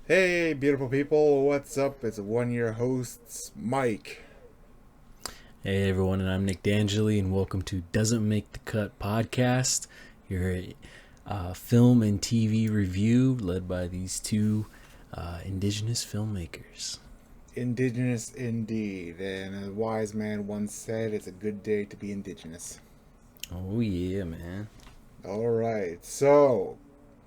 Hey, beautiful people, what's up? It's one of your hosts, Mike. Hey everyone, and I'm Nick D'Angeli, and welcome to Doesn't Make the Cut podcast, your film and TV review led by these two indigenous filmmakers. Indigenous indeed, and a wise man once said it's a good day to be indigenous. Oh yeah, man. Alright, so,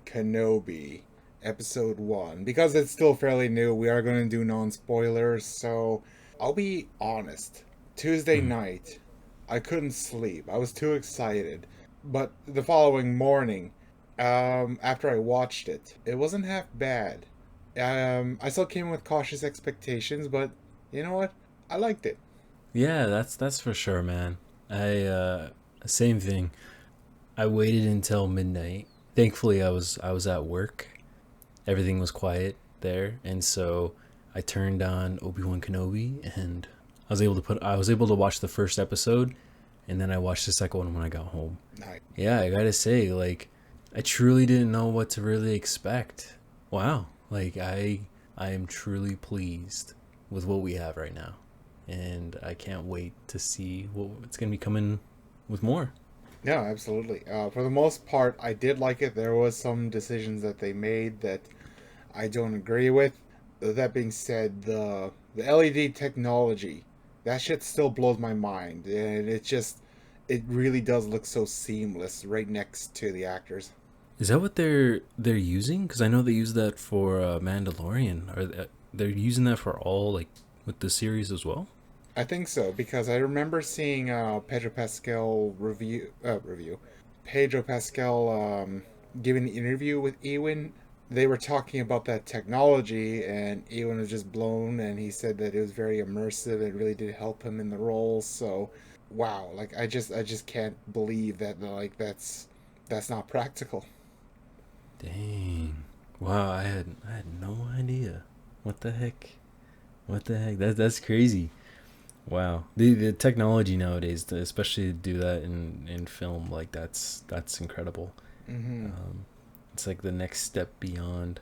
Kenobi, episode 1. Because it's still fairly new, we are going to do non spoilers, so I'll be honest. Tuesday Mm. night, I couldn't sleep. I was too excited. But the following morning, after I watched it, it wasn't half bad. I still came with cautious expectations, but you know what? I liked it. Yeah, that's for sure, man. I Same thing. I waited until midnight. Thankfully, I was at work. Everything was quiet there, and so I turned on Obi-Wan Kenobi, and I was able to watch the first episode, and then I watched the second one when I got home. Nice. Yeah, I gotta say, like, I truly didn't know what to really expect. Wow, like I am truly pleased with what we have right now, and I can't wait to see what's gonna be coming with more. No, absolutely. For the most part, I did like it. There was some decisions that they made that I don't agree with. That being said, the LED technology, that shit still blows my mind, and it really does look so seamless right next to the actors. Is that what they're using? Because I know they use that for Mandalorian. They're using that for all, like, with the series as well? I think so because I remember seeing Pedro Pascal review Pedro Pascal giving the interview with Ewan. They were talking about that technology, and Ewan was just blown, and he said that it was very immersive. It really did help him in the role. So, wow, like I just can't believe that that's not practical. Dang! Wow, I had no idea. What the heck? What the heck? That's crazy. Wow, the technology nowadays, especially to do that in film, like that's incredible. Hmm. Um, it's like the next step beyond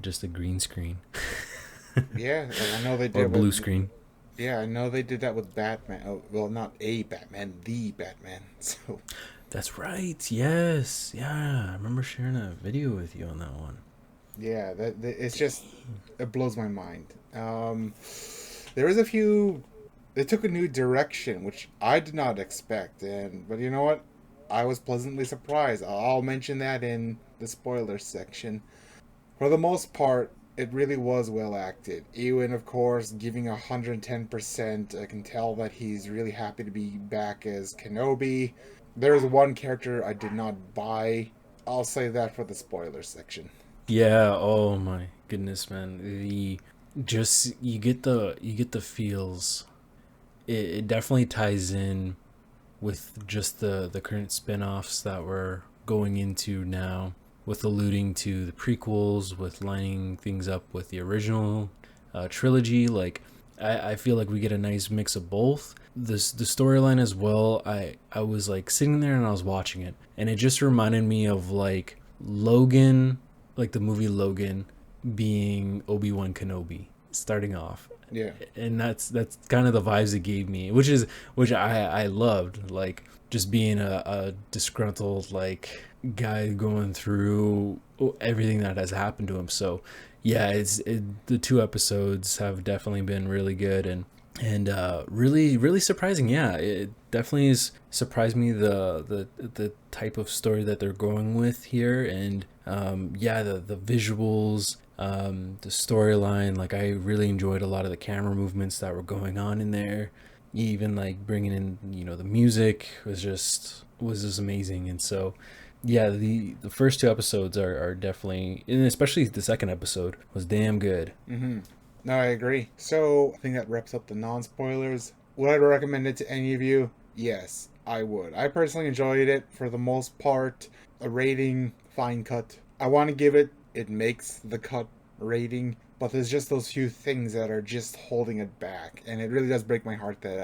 just a green screen Yeah, like I know they or did blue with screen. yeah, I know they did that with Batman. Oh, well, not a Batman, the Batman. So That's right. Yes. Yeah, I remember sharing a video with you on that one. yeah, it's just Dang. it blows my mind. There was a few. They took a new direction, which I did not expect, and but you know what? I was pleasantly surprised. I'll mention that in the spoiler section. For the most part, it really was well acted. Ewan, of course, giving 110%. I can tell that he's really happy to be back as Kenobi. There's one character I did not buy. I'll say that for the spoiler section. Yeah. Oh my goodness, man. The just you get the feels. It definitely ties in with just the current spin-offs that we're going into now, with alluding to the prequels, with lining things up with the original trilogy. Like, I feel like we get a nice mix of both. The storyline as well. I was like sitting there and I was watching it, and it just reminded me of like Logan, like the movie Logan, being Obi-Wan Kenobi starting off, Yeah. and that's kind of the vibes it gave me, which I loved, like just being a disgruntled like guy going through everything that has happened to him. So yeah, the two episodes have definitely been really good, and really surprising. Yeah, it definitely has surprised me, the type of story that they're going with here, and yeah, the visuals, the storyline. Like, I really enjoyed a lot of the camera movements that were going on in there. Even like bringing in, the music was just amazing. And so yeah, the first two episodes are definitely, and especially the second episode was damn good. Mm-hmm. No, I agree. So I think that wraps up the non-spoilers. Would I recommend it to any of you? Yes, I would. I personally enjoyed it for the most part. A rating, fine cut. I want to give it, it makes the cut rating, but there's just those few things that are just holding it back, and it really does break my heart that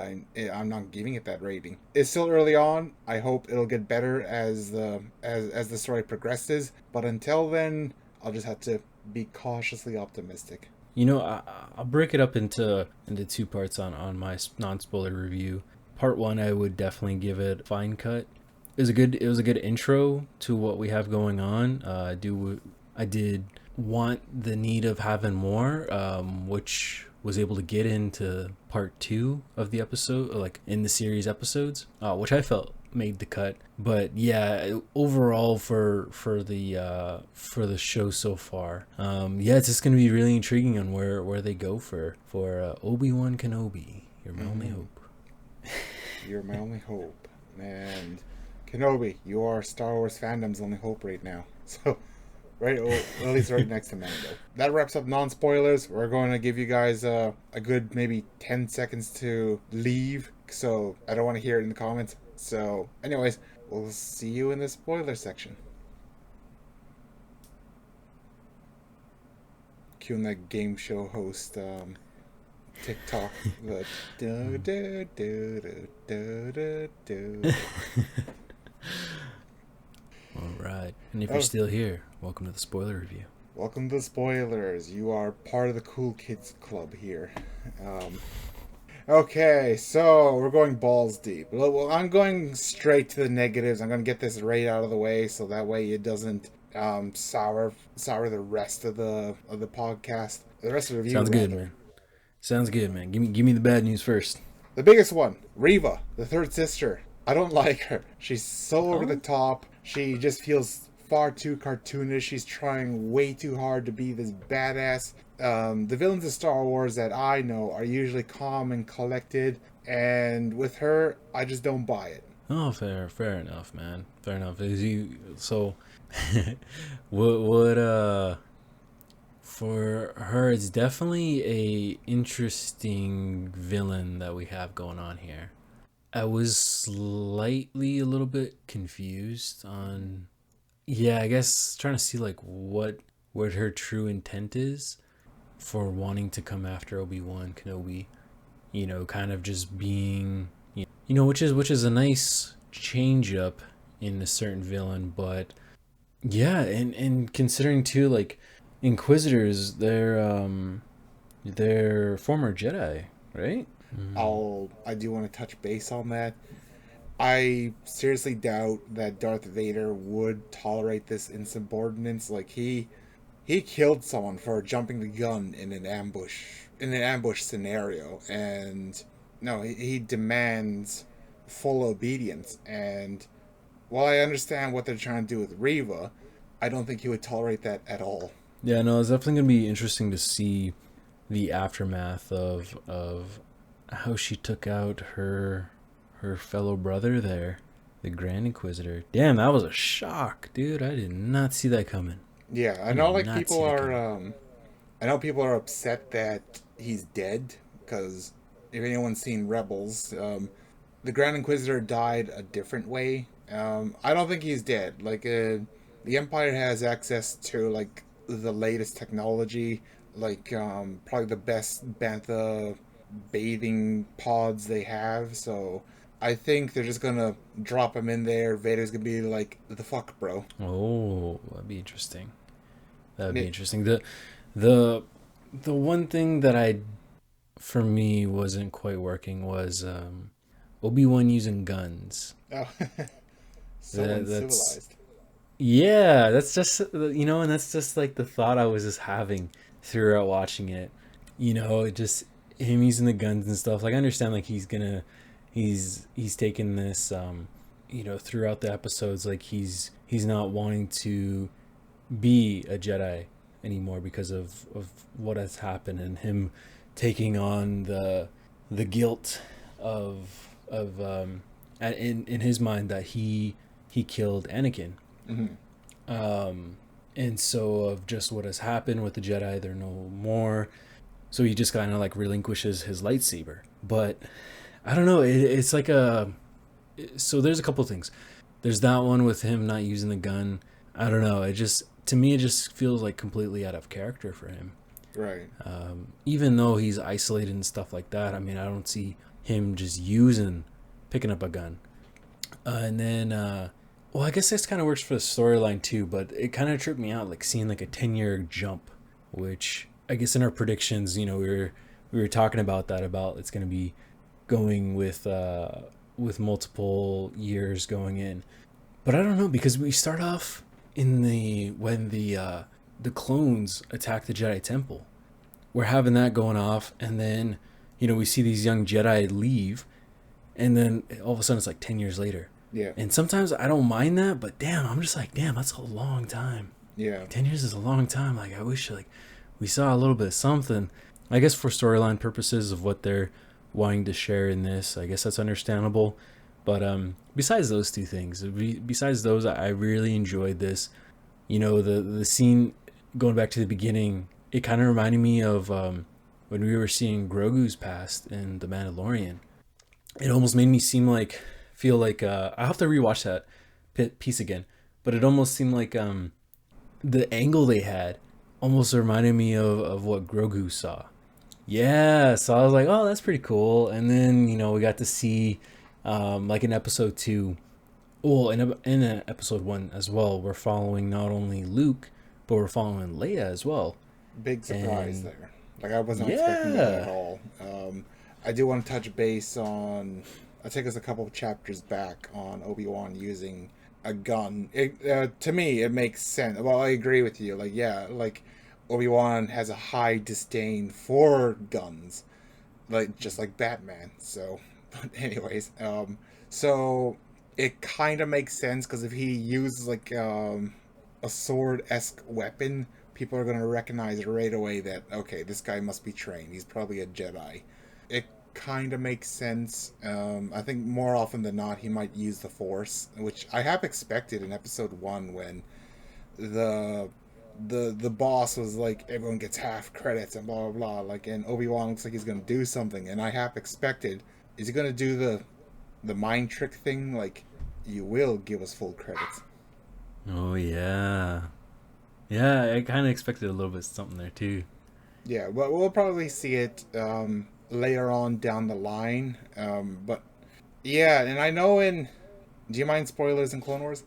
I'm not giving it that rating. It's still early on. I hope it'll get better as the story progresses, but until then, I'll just have to be cautiously optimistic. You know, I'll break it up into two parts on my non-spoiler review. Part one, I would definitely give it fine cut. It was a good intro to what we have going on. I did want the need of having more, which was able to get into part two of the episode, like in the series episodes, which I felt made the cut. But yeah, overall for the show so far, yeah, it's just gonna be really intriguing on where they go for Obi-Wan Kenobi. You're my only hope. You're my only hope, and Kenobi, you are Star Wars fandom's only hope right now. So, right, well, at least right next to Mando. That wraps up non-spoilers. We're going to give you guys a good maybe 10 seconds to leave, so I don't want to hear it in the comments. So, anyways, we'll see you in the spoiler section. Cueing that game show host TikTok. The do do do do do do. All right, and if you're still here, welcome to the spoiler review. Welcome to spoilers. You are part of the cool kids club here. Okay, so we're going balls deep. Well, I'm going straight to the negatives. I'm going to get this right out of the way so that way it doesn't sour the rest of the podcast. The rest of the review. Sounds good, man. Sounds good, man. Give me the bad news first. The biggest one, Reva, the third sister. I don't like her. She's so over the top. She just feels far too cartoonish. She's trying way too hard to be this badass. The villains of Star Wars that I know are usually calm and collected, and with her, I just don't buy it. Oh, fair enough, man. Fair enough. So, what for her, it's definitely a interesting villain that we have going on here. I was slightly a little bit confused on, yeah, I guess trying to see like what her true intent is for wanting to come after Obi-Wan Kenobi. You know, kind of just being, you know, which is a nice change up in a certain villain, but yeah, and considering too, like Inquisitors, they're former Jedi, right? I do want to touch base on that. I seriously doubt that Darth Vader would tolerate this insubordinance. Like he killed someone for jumping the gun in an ambush scenario, and no, he demands full obedience. And while I understand what they're trying to do with Reva, I don't think he would tolerate that at all. Yeah, no, it's definitely gonna be interesting to see the aftermath of how she took out her fellow brother there, the Grand Inquisitor. Damn, that was a shock, dude. I did not see that coming. Yeah, I know. Like people are, I know people are upset that he's dead because if anyone's seen Rebels, the Grand Inquisitor died a different way. I don't think he's dead. Like the Empire has access to like the latest technology, like probably the best bantha bathing pods they have. So I think they're just gonna drop him in there. Vader's gonna be like, "The fuck, bro." Oh, that'd be interesting. That'd be interesting. The one thing that for me wasn't quite working was Obi-Wan using guns. Oh, so uncivilized. Yeah, that's just, you know, and that's just like the thought I was just having throughout watching it. You know, it just him using the guns and stuff. Like I understand, like he's taking this, you know, throughout the episodes, like he's not wanting to be a Jedi anymore because of what has happened, and him taking on the guilt of in his mind that he killed Anakin. Mm-hmm. And so of just what has happened with the Jedi, they're no more. So he just kind of like relinquishes his lightsaber. But I don't know. It's like so there's a couple things. There's that one with him not using the gun. I don't know. To me, it just feels like completely out of character for him. Right. Even though he's isolated and stuff like that, I mean, I don't see him just picking up a gun. And then, well, I guess this kind of works for the storyline too, but it kind of tripped me out, like seeing like a 10-year jump which I guess in our predictions, we were talking about that, about it's going to be going with multiple years going in. But I don't know, because we start off in the when the clones attack the Jedi Temple. We're having that going off, and then we see these young Jedi leave, and then all of a sudden it's like 10 years later. Yeah. And sometimes I don't mind that, but damn, I'm just like, damn, that's a long time. Yeah. 10 years is a long time. Like, I wish like we saw a little bit of something. I guess for storyline purposes of what they're wanting to share in this, I guess that's understandable. But besides those two things, besides those, I really enjoyed this. The scene going back to the beginning, it kind of reminded me of when we were seeing Grogu's past in The Mandalorian. It almost made me feel like I have to rewatch that piece again, but it almost seemed like the angle they had almost reminded me of what Grogu saw. Yeah, so I was like, oh, that's pretty cool. And then we got to see like in episode 2, well, in episode 1 as well, we're following not only Luke, but we're following Leia as well. Big surprise And there. Like, I wasn't expecting that at all. I do want to touch base on. I'll take us a couple of chapters back on Obi-Wan using a gun. To me, it makes sense. Well, I agree with you. Like, yeah, like Obi-Wan has a high disdain for guns, like just like Batman. So, but anyways, so it kind of makes sense because if he uses like a sword-esque weapon, people are going to recognize right away that, okay, this guy must be trained. He's probably a Jedi. It kind of makes sense. I think more often than not, he might use the Force, which I have expected in episode 1 when the boss was like, everyone gets half credits and blah, blah, blah. Like, and Obi-Wan looks like he's going to do something. And I have expected, is he going to do the mind trick thing? Like, you will give us full credits. Oh yeah, yeah. I kind of expected a little bit something there too. Yeah, but we'll probably see it later on down the line. But yeah, and I know in. Do you mind spoilers in Clone Wars?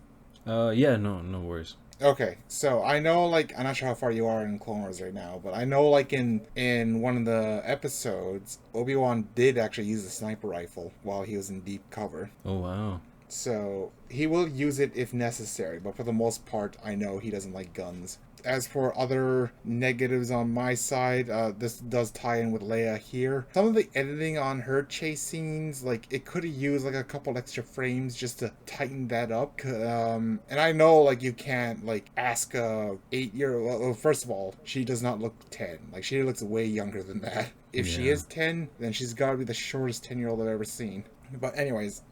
Yeah, no worries. Okay, so I know, like, I'm not sure how far you are in Clone Wars right now, but I know, like, in one of the episodes, Obi-Wan did actually use a sniper rifle while he was in deep cover. Oh wow. So he will use it if necessary, but for the most part, I know he doesn't like guns. As for other negatives on my side, this does tie in with Leia here. Some of the editing on her chase scenes, like, it could have used like a couple extra frames just to tighten that up. And I know, like, you can't like ask a 8-year-old. Well, first of all, she does not look 10. Like, she looks way younger than that. If she Yeah. is 10, then she's got to be the shortest 10-year-old I've ever seen. But anyways,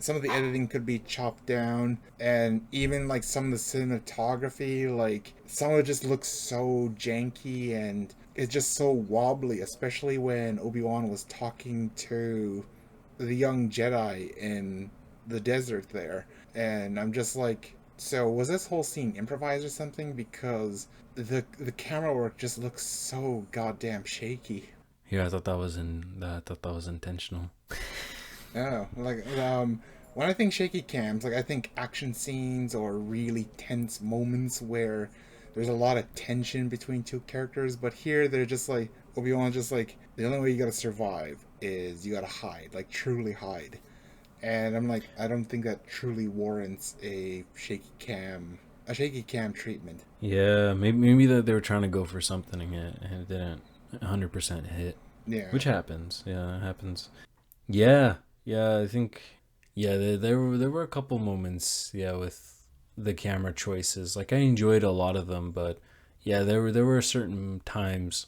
some of the editing could be chopped down, and even like some of the cinematography, like some of it just looks so janky and it's just so wobbly, especially when Obi-Wan was talking to the young Jedi in the desert there. And I'm just like, so was this whole scene improvised or something? Because the camera work just looks so goddamn shaky. Yeah, I thought that was intentional. Oh, like when I think shaky cams, like I think action scenes or really tense moments where there's a lot of tension between two characters. But here they're just like Obi-Wan's just like, the only way you gotta survive is you gotta hide, like truly hide. And I'm like, I don't think that truly warrants a shaky cam treatment. Yeah, maybe that they were trying to go for something and it didn't 100% hit, Yeah. which happens. Yeah, it happens. Yeah, yeah. I think yeah, there were a couple moments, yeah, with the camera choices. Like I enjoyed a lot of them, but yeah, there were certain times.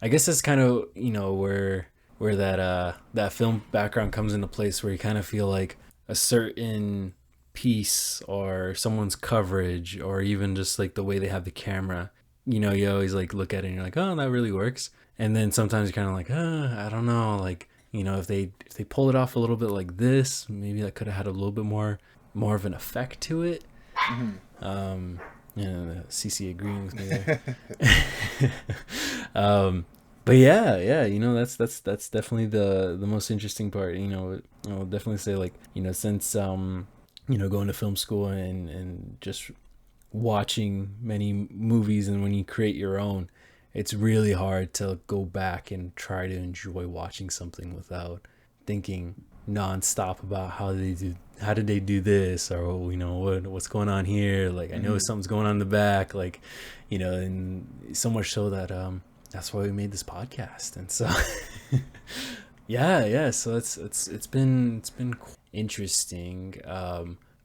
I guess that's kind of where that film background comes into place, where you kind of feel like a certain piece or someone's coverage, or even just like the way they have the camera. You always like look at it and you're like, oh, that really works. And then sometimes you're kind of like, I don't know, like if they pull it off a little bit like this, maybe that could have had a little bit more of an effect to it. CC agreeing with me there. But yeah, that's definitely the most interesting part. I'll definitely say, like, since going to film school and just watching many movies, and when you create your own, it's really hard to go back and try to enjoy watching something without thinking nonstop about how did they do this, or what's going on here. Like I know something's going on in the back, like and so much so that that's why we made this podcast. And so yeah, so it's been interesting.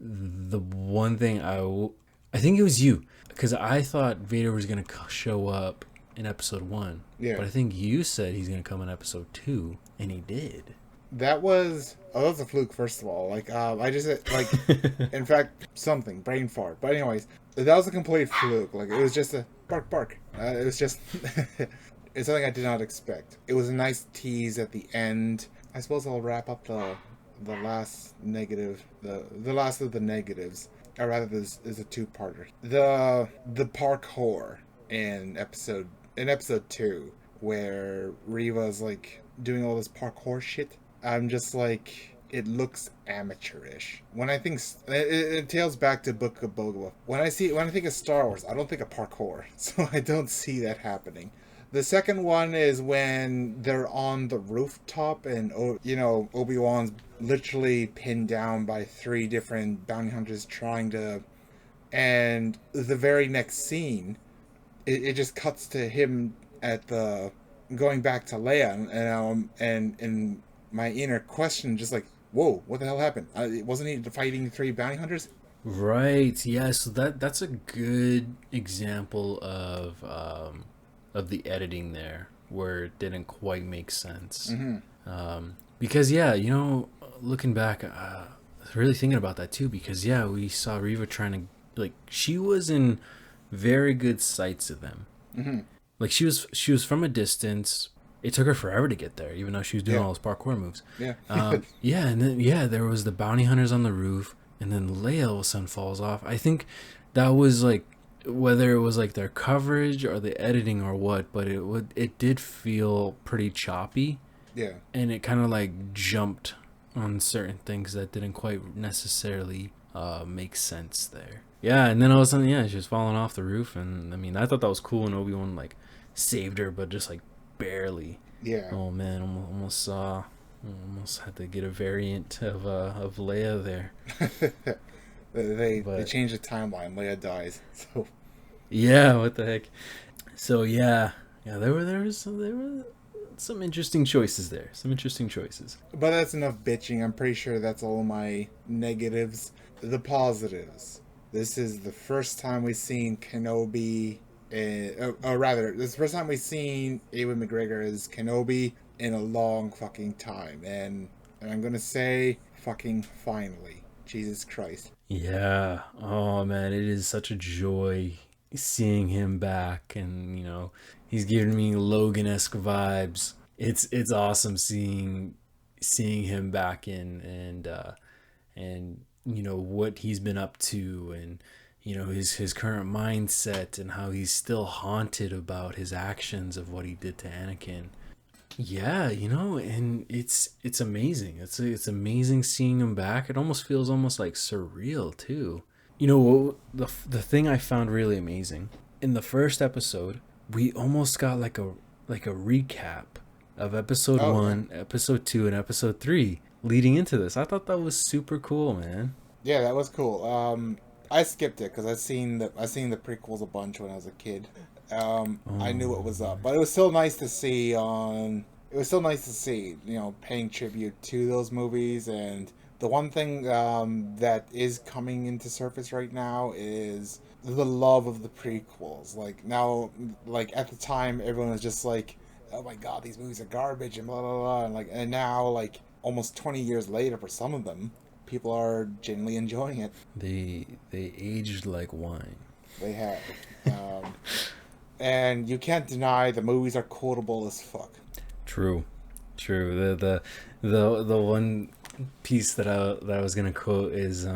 The one thing I think it was you, because I thought Vader was gonna show up in episode 1, but I think you said he's gonna come in episode 2, and he did. That was a fluke. First of all, like I just like, in fact, something brain fart. But anyways, that was a complete fluke. Like it was just a bark. It was just it's something I did not expect. It was a nice tease at the end. I suppose I'll wrap up the last negative, the last of the negatives. Or rather, this is a two-parter. The parkour in episode 2, where Reva's like doing all this parkour shit. I'm just like, it looks amateurish. When I think it tails back to Book of Boba Fett. When I think of Star Wars, I don't think of parkour, so I don't see that happening. The second one is when they're on the rooftop and Obi-Wan's literally pinned down by 3 different bounty hunters and the very next scene, it just cuts to him going back to Leia, and my inner question just like, whoa, what the hell happened? Wasn't he fighting 3 bounty hunters? Right. Yeah. So that's a good example of the editing there, where it didn't quite make sense. Because looking back, really thinking about that too. Because we saw Reva trying to, like, she was in very good sights of them. Like she was from a distance. It took her forever to get there, even though she was doing all those parkour moves. And then there was the bounty hunters on the roof, and then Leia all of a sudden falls off. I think that was like, whether it was like their coverage or the editing or what, but it did feel pretty choppy. Yeah. And it kind of like jumped on certain things that didn't quite necessarily make sense there. Yeah, and then all of a sudden, she was falling off the roof, and I mean, I thought that was cool, and Obi-Wan like saved her, but just like barely. Yeah. Oh man, almost had to get a variant of Leia there. They changed the timeline. Leia dies. So yeah, what the heck? So yeah, there were some interesting choices there. But that's enough bitching. I'm pretty sure that's all my negatives. The positives. This is the first time we've seen Kenobi, this is the first time we've seen Ewan McGregor as Kenobi in a long fucking time. And I'm gonna say, fucking finally. Jesus Christ. Yeah. Oh man, it is such a joy seeing him back, and he's giving me Logan-esque vibes. It's awesome seeing him back in, and what he's been up to, and his current mindset, and how he's still haunted about his actions of what he did to Anakin. Yeah, and it's amazing. It's amazing seeing him back. It almost feels like surreal too. The thing I found really amazing in the first episode, we almost got like a recap of episode 1, episode 2, and episode 3 leading into this. I thought that was super cool, man. Yeah, that was cool. I skipped it because I seen the prequels a bunch when I was a kid. I knew what was up, but it was still nice to see. Paying tribute to those movies. And the one thing that is coming into surface right now is the love of the prequels. Like now, like at the time, everyone was just like, "Oh my god, these movies are garbage," and blah blah blah. And now, like almost 20 years later, for some of them, people are genuinely enjoying it. They aged like wine. They have. And you can't deny the movies are quotable as fuck. True. The one piece that I was gonna quote is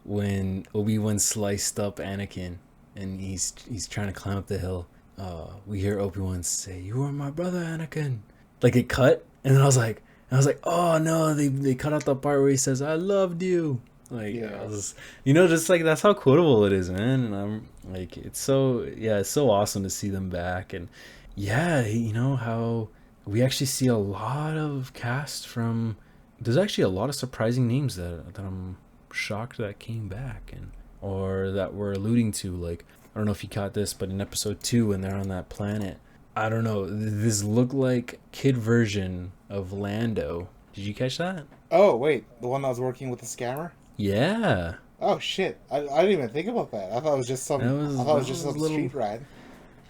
when Obi-Wan sliced up Anakin and he's trying to climb up the hill. We hear Obi-Wan say, "You are my brother, Anakin." Like it cut, and then I was like, oh no, they cut out the part where he says, "I loved you." Like, I Yeah. was, just like that's how quotable it is, man. And I'm like, it's so awesome to see them back. And yeah, how we actually see a lot of cast from. There's actually a lot of surprising names that I'm shocked that came back and or that we're alluding to. Like, I don't know if you caught this, but in episode 2, when they're on that planet, I don't know, this looked like kid version of Lando. Did you catch that? Oh wait, the one that was working with the scammer. Yeah. Oh shit! I didn't even think about that. I thought it was just That some. I was thought it that was just was some little. street rat.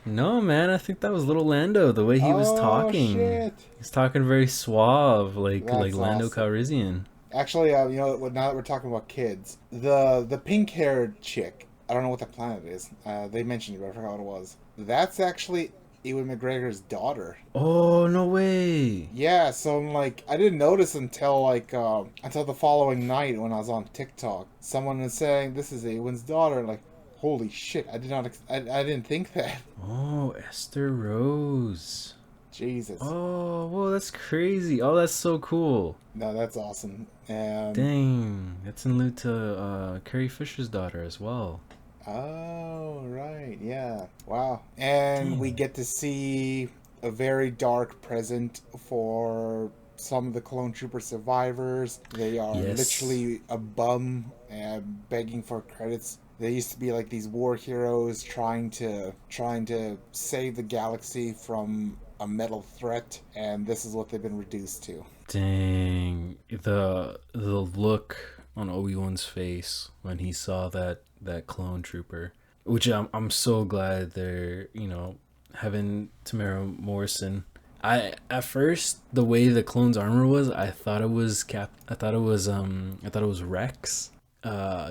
No, man, I think that was little Lando. The way he was Oh talking, shit! he's talking very suave, like That's Lando awesome. Calrissian. Actually, now that we're talking about kids, the pink-haired chick. I don't know what the planet is. They mentioned it, but I forgot what it was. That's actually Ewan McGregor's daughter. Oh no way! Yeah, so I'm like, I didn't notice until the following night when I was on TikTok. Someone was saying this is Ewan's daughter. Like, holy shit! I did not. I didn't think that. Oh, Esther Rose. Jesus. Oh, whoa, that's crazy. Oh, that's so cool. No, that's awesome. Dang, that's in lieu to Carrie Fisher's daughter as well. Oh, right. Yeah. Wow. And we Dang. get to see a very dark present for some of the clone trooper survivors. They are Yes. literally a bum and begging for credits. They used to be like these war heroes trying to save the galaxy from a metal threat, and this is what they've been reduced to. Dang, the look on Obi-Wan's face when he saw that clone trooper, which I'm so glad they're having Tamara Morrison. I at first the way the clone's armor was, I thought it was I thought it was Rex.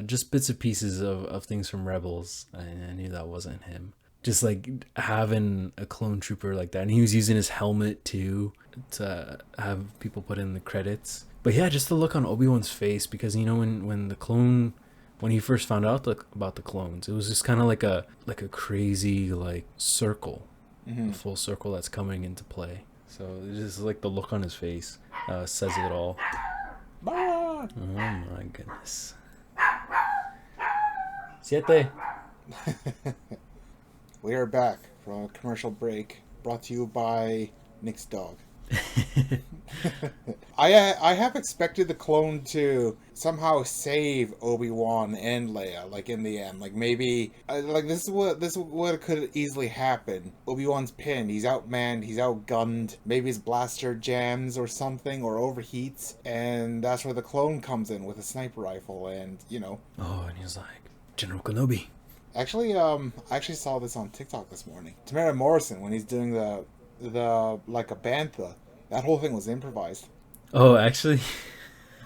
Just bits and pieces of things from Rebels. I knew that wasn't him. Just like having a clone trooper like that, and he was using his helmet too to have people put in the credits. But yeah, just the look on Obi-Wan's face, because when the clone, when he first found out about the clones, it was just kind of like a crazy like circle, a Mm-hmm. full circle that's coming into play. So it's just like the look on his face says it all. Ah! Oh my goodness. Siete. We are back from a commercial break, brought to you by Nick's dog. I have expected the clone to somehow save Obi-Wan and Leia, like in the end. Like maybe like this is what could easily happen. Obi-Wan's pinned, he's outmanned, he's outgunned, maybe his blaster jams or something or overheats, and that's where the clone comes in with a sniper rifle and, Oh, and he was like, General Kenobi. Actually, I actually saw this on TikTok this morning. Tamara Morrison, when he's doing the like a bantha, that whole thing was improvised. Oh, actually,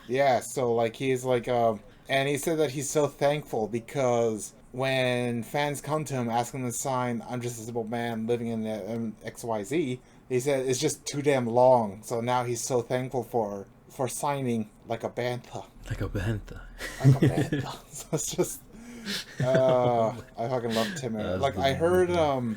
Yeah, so like he's like and he said that he's so thankful because when fans come to him asking him to sign "I'm just a simple man living in XYZ," he said it's just too damn long. So now he's so thankful for signing like a bantha, like a bantha. like a bantha. So it's just I fucking love Timur. That's Like the I heard movie.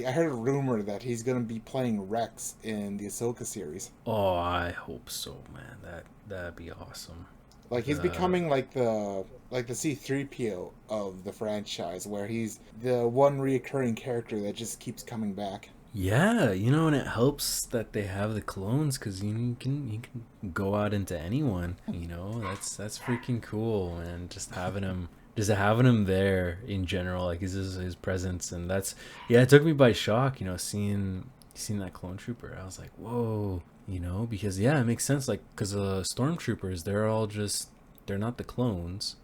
I heard a rumor that he's gonna be playing Rex in the Ahsoka series. Oh, I hope so, man. That'd be awesome. Like he's The becoming like the C3PO of the franchise, where he's the one reoccurring character that just keeps coming back. Yeah, and it helps that they have the clones, because you can go out into anyone. That's freaking cool, man. Just having him there in general, like his presence, and that's yeah. It took me by shock, seeing that clone trooper. I was like, whoa, because yeah, it makes sense. Like, because the stormtroopers, they're not the clones.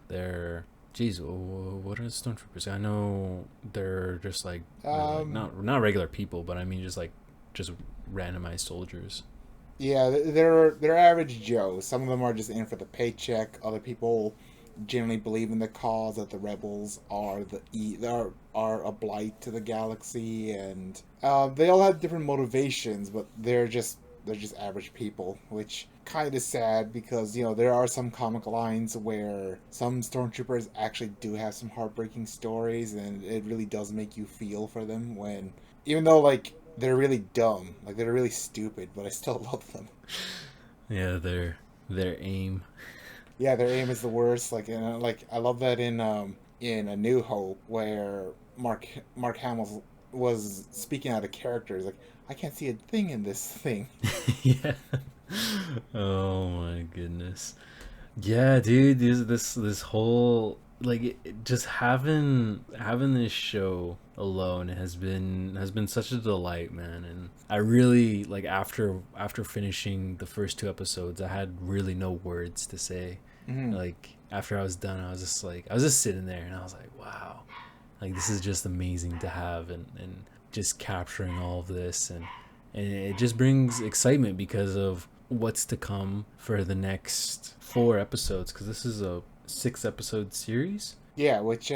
Geez, what are the stormtroopers? I know they're just like Um, not regular people, but I mean just randomized soldiers. yeah, they're average Joe. Some of them are just in for the paycheck. Other people generally believe in the cause that the rebels are are a blight to the galaxy, and they all have different motivations, but they're just average people, which kind of sad because there are some comic lines where some stormtroopers actually do have some heartbreaking stories, and it really does make you feel for them when even though like they're really dumb, like they're really stupid, but I still love them. Yeah, their aim. Yeah, their aim is the worst. Like, and like I love that in A New Hope where Mark Hamill was speaking out of character. He's like, I can't see a thing in this thing. Yeah. Oh my goodness. Yeah, dude, this whole like just having this show alone has been such a delight, man. And I really like after finishing the first two episodes, I had really no words to say. Hmm. Like after I was done, I was just sitting there and I was like, wow, like this is just amazing to have, and just capturing all of this, and it just brings excitement because of what's to come for the next four episodes, because this is a six episode series. Yeah, which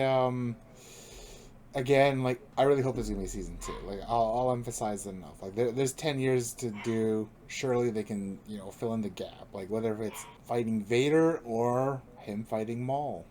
again, like I really hope there's gonna be a season two. Like I'll emphasize it enough. Like there's 10 years to do. Surely they can fill in the gap. Like whether it's fighting Vader or him fighting Maul.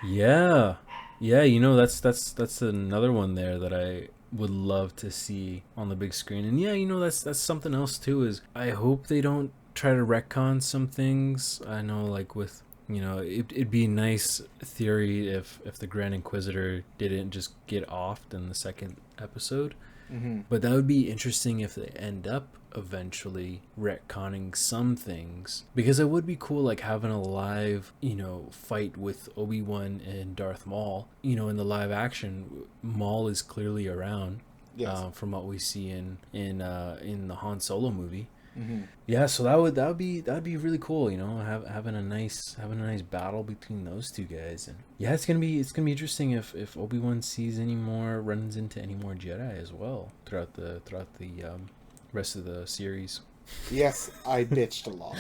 Yeah, yeah, that's another one there that I would love to see on the big screen. And yeah, that's something else too, is I hope they don't try to retcon some things. I know, like with it'd be a nice theory if the Grand Inquisitor didn't just get offed in the second episode. Hmm. But that would be interesting if they end up eventually retconning some things, because it would be cool, like having a live, fight with Obi-Wan and Darth Maul. In the live action, Maul is clearly around, Yes. from what we see in the Han Solo movie. Hmm. Yeah, so that'd be really cool, having a nice battle between those two guys. And yeah, it's gonna be interesting if Obi-Wan sees any more, runs into any more Jedi as well throughout the rest of the series. Yes, I bitched a lot,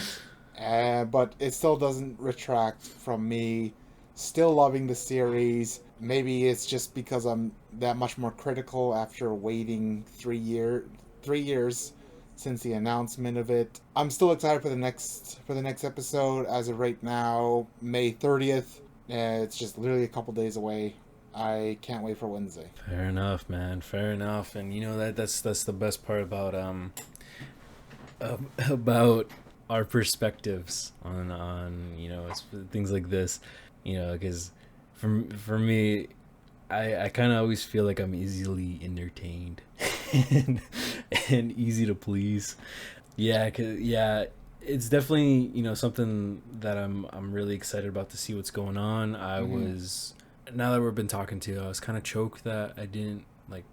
but it still doesn't retract from me still loving the series. Maybe it's just because I'm that much more critical after waiting 3 years since the announcement of it. I'm still excited for the next episode. As of right now, May 30th. It's just literally a couple days away. I can't wait for Wednesday. Fair enough, man. Fair enough. And that's the best part about about our perspectives on things like this, because for me, I kind of always feel like I'm easily entertained and, and easy to please. Yeah, yeah, it's definitely something that I'm really excited about to see what's going on. Hmm. Now that we've been talking to, I was kind of choked that I didn't like.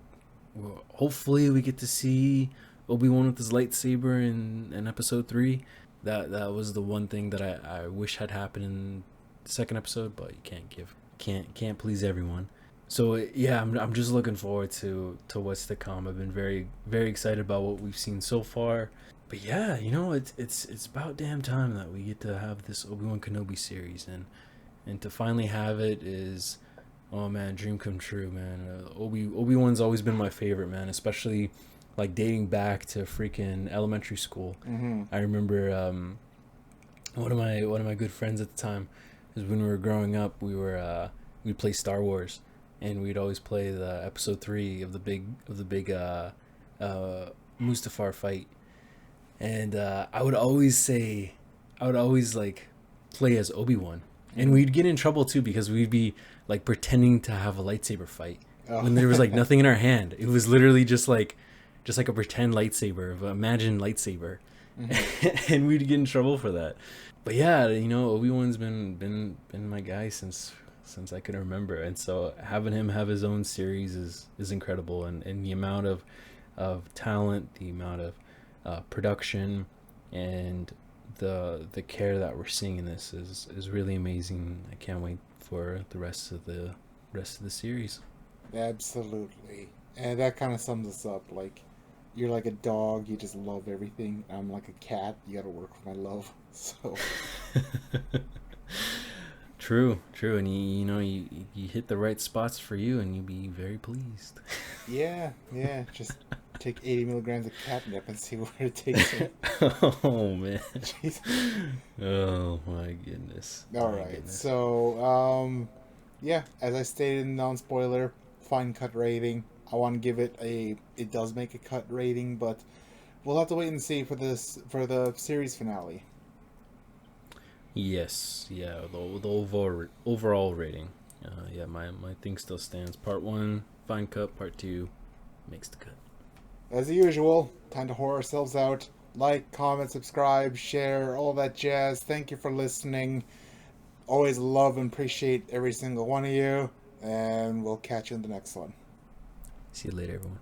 Well, hopefully, we get to see Obi-Wan with his lightsaber in episode 3. That was the one thing that I wish had happened in the second episode, but you can't please everyone. So yeah, I'm just looking forward to what's to come. I've been very very excited about what we've seen so far. But yeah, it's about damn time that we get to have this Obi-Wan Kenobi series, and to finally have it is, oh man, dream come true, man. Obi-Wan's always been my favorite, man, especially like dating back to freaking elementary school. Hmm. I remember one of my good friends at the time is when we were growing up, we'd play Star Wars, and we'd always play the episode 3 of the big Mustafar fight. And I would always like play as Obi-Wan, and Hmm. we'd get in trouble too because we'd be like pretending to have a lightsaber fight Oh. when there was like nothing in our hand. It was literally just like a pretend lightsaber, of imagined lightsaber, Hmm. and we'd get in trouble for that. But yeah, Obi-Wan's been my guy since I can remember, and so having him have his own series is incredible, and the amount of talent, the amount of production, and the care that we're seeing in this is really amazing. I can't wait for the rest of the series. Absolutely. And that kind of sums us up. Like, you're like a dog, you just love everything. I'm like a cat, you gotta work for my love. So, True, true, and you hit the right spots for you, and you be very pleased. yeah, yeah. Just take 80 milligrams of catnip and see where it takes me. Oh man. Jeez. Oh my goodness. All My right. goodness. So, yeah, as I stated in non spoiler, fine cut rating. I want to give it a. It does make a cut rating, but we'll have to wait and see for the series finale. Yes, yeah, the overall rating. Yeah, my thing still stands. Part one, fine cut. Part two, mixed cut. As usual, time to whore ourselves out. Like, comment, subscribe, share, all that jazz. Thank you for listening. Always love and appreciate every single one of you. And we'll catch you in the next one. See you later, everyone.